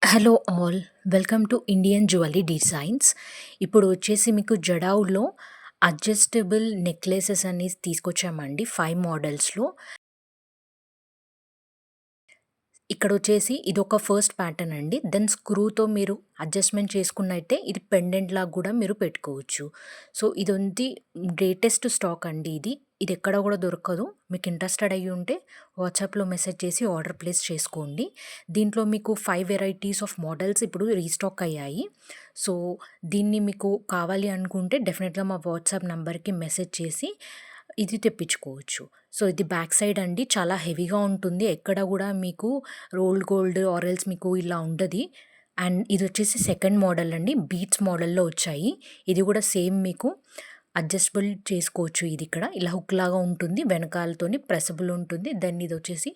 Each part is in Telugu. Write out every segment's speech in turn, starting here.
Hello all. Welcome to Indian jewellery designs. ఇప్పుడు వచ్చేసి మీకు జడావులో అడ్జస్టబుల్ నెక్లెసెస్ అనేసి తీసుకొచ్చామండి 5 మోడల్స్‌లో. ఇక్కడొచ్చేసి ఇదొక ఫస్ట్ ప్యాటర్న్ అండి. దెన్ స్క్రూతో మీరు అడ్జస్ట్‌మెంట్ చేసుకున్నట్టే ఇది పెండెంట్‌లాగా గూడా మీరు పెట్టుకోవచ్చు. సో, ఇదుంది లేటెస్ట్ స్టాక్ అండి ఇది. ఇదెక్కడ గూడా దొరకదు. మీకు ఇంట్రెస్టెడ్ అయ్యుంటే వాట్సాప్‌లో మెసేజ్ చేసి ఆర్డర్ ప్లేస్ చేసుకోండి. దీంట్లో మీకు 5 వెరైటీస్ ఆఫ్ మోడల్స్ ఇప్పుడు రీస్టాక్ అయ్యాయి. సో, దీన్ని మీకు కావాలి అనుకుంటే డెఫినెట్‌గా మా వాట్సాప్ నంబర్‌కి మెసేజ్ చేసి ఇది తెప్పించుకోవచ్చు. సో, ఇది బ్యాక్ సైడ్ అండి. చాలా హెవీగా ఉంటుంది. ఎక్కడ గూడా మీకు రోల్డ్ గోల్డ్ ఆర్ ఎల్స్ మీకు ఇలా ఉండది. అండ్ ఇదొచ్చేసి సెకండ్ మోడల్ అండి. బీట్స్ మోడల్‌లో వచ్చాయి. ఇది గూడా సేమ్ మీకు అడ్జస్టబుల్ చేసుకోవచ్చు. ఇదిక్కడ ఇలా హుక్ లాగా ఉంటుంది. వెనకాలతోని ప్రెసబుల్ ఉంటుంది. దెన్ ఇదొచ్చేసి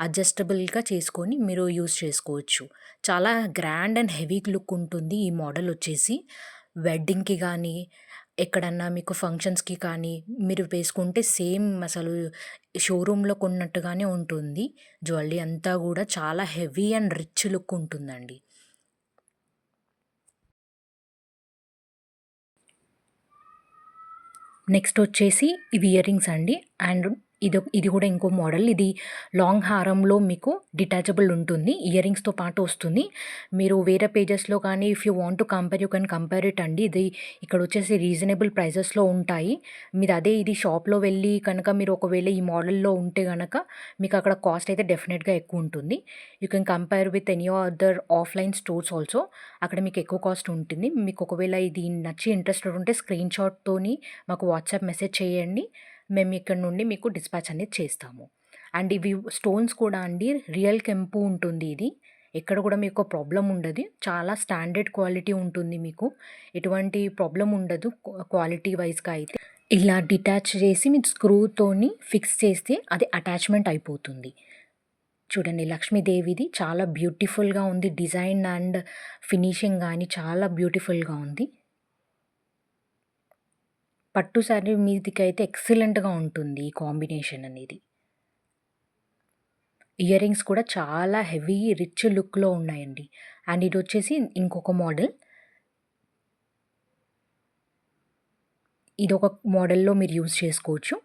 అడ్జస్టబుల్‌గా చేసుకొని మీరు యూజ్ చేసుకోవచ్చు. చాలా గ్రాండ్ అండ్ హెవీ లుక్ ఉంటుంది ఈ మోడల్ వచ్చేసి. వెడ్డింగ్‌కి గానీ, ఎక్కడన్నా మీకు ఫంక్షన్స్‌కి కానీ మీరు వేసుకుంటే సేమ్ అసలు షోరూమ్‌లో కొన్నట్టుగానే ఉంటుంది. జ్యువెలరీ అంతా గూడా చాలా హెవీ అండ్ రిచ్ లుక్ ఉంటుందండి. నెక్స్ట్ వచ్చేసి ఇవి ఇయర్ రింగ్స్ అండి. అండ్ ఇది కూడా ఇంకో మోడల్. ఇది లాంగ్ హారంలో మీకు డిటాచబుల్ ఉంటుంది. ఇయర్ రింగ్స్‌తో పాటు వస్తుంది. మీరు వేరే పేజెస్‌లో కానీ if you want to compare you can compare it అండి. ఇది ఇక్కడొచ్చేసి రీజనబుల్ ప్రైజెస్‌లో ఉంటాయి. మీరు అదే ఇది షాప్‌లో వెళ్ళి కనుక మీరు ఒకవేళ ఈ మోడల్‌లో ఉంటే గనక మీకు అక్కడ కాస్ట్ అయితే డెఫినిట్‌గా ఎక్కువుంటుంది. You can compare with any other offline stores also. అక్కడ మీకు ఎక్కువ కాస్ట్ ఉంటుంది. మీకు ఒకవేళ ఇది నచ్చి ఇంట్రెస్టెడ్ ఉంటే స్క్రీన్‌షాట్‌తోని మాకు వాట్సాప్ మెసేజ్ చేయండి. మేము ఇక్కడ నుండి మీకు డిస్పాచ్ అనేది చేస్తాము. అండ్ ఇవి స్టోన్స్ కూడా అండి రియల్ కెంపు ఉంటుంది ఇది. ఎక్కడ కూడా మీకు ప్రాబ్లమ్ ఉండదు. చాలా స్టాండర్డ్ క్వాలిటీ ఉంటుంది మీకు. ఎటువంటి ప్రాబ్లమ్ ఉండదు క్వాలిటీ వైస్‌గా అయితే. ఇలా డిటాచ్ చేసి మీరు స్క్రూతోని ఫిక్స్ చేస్తే అది అటాచ్‌మెంట్ అయిపోతుంది. చూడండి లక్ష్మీదేవిది చాలా బ్యూటిఫుల్‌గా ఉంది. డిజైన్ అండ్ ఫినిషింగ్ గాని చాలా బ్యూటిఫుల్‌గా ఉంది. పట్టు శారీ మీదికైతే ఎక్సలెంట్‌గా ఉంటుంది ఈ కాంబినేషన్ అనేది. ఇయర్ రింగ్స్ కూడా చాలా హెవీ రిచ్ లుక్‌లో ఉన్నాయండి. అండ్ ఇదొచ్చేసి ఇంకొక మోడల్. ఇదొక మోడల్‌లో మీరు యూజ్ చేసుకోవచ్చు.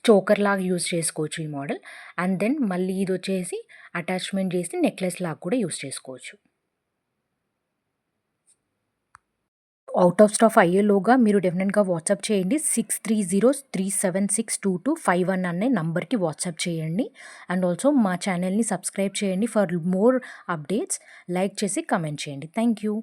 చోకర్‌లాగా యూజ్ చేసుకోవచ్చు ఈ మోడల్. అండ్ దెన్ మళ్ళీ ఇదొచ్చేసి అటాచ్‌మెంట్ చేసి నెక్లెస్‌లాగా కూడా యూజ్ చేసుకోవచ్చు. ఔట్ ఆఫ్ స్టాక్ అయ్యేలోగా మీరు డెఫినెట్‌గా వాట్సాప్ చేయండి. 6303762251 అనే నంబర్‌కి వాట్సాప్ చేయండి. అండ్ ఆల్సో మా ఛానల్‌ని సబ్స్క్రైబ్ చేయండి ఫర్ మోర్ అప్డేట్స్. లైక్ చేసి కామెంట్ చేయండి. Thank you.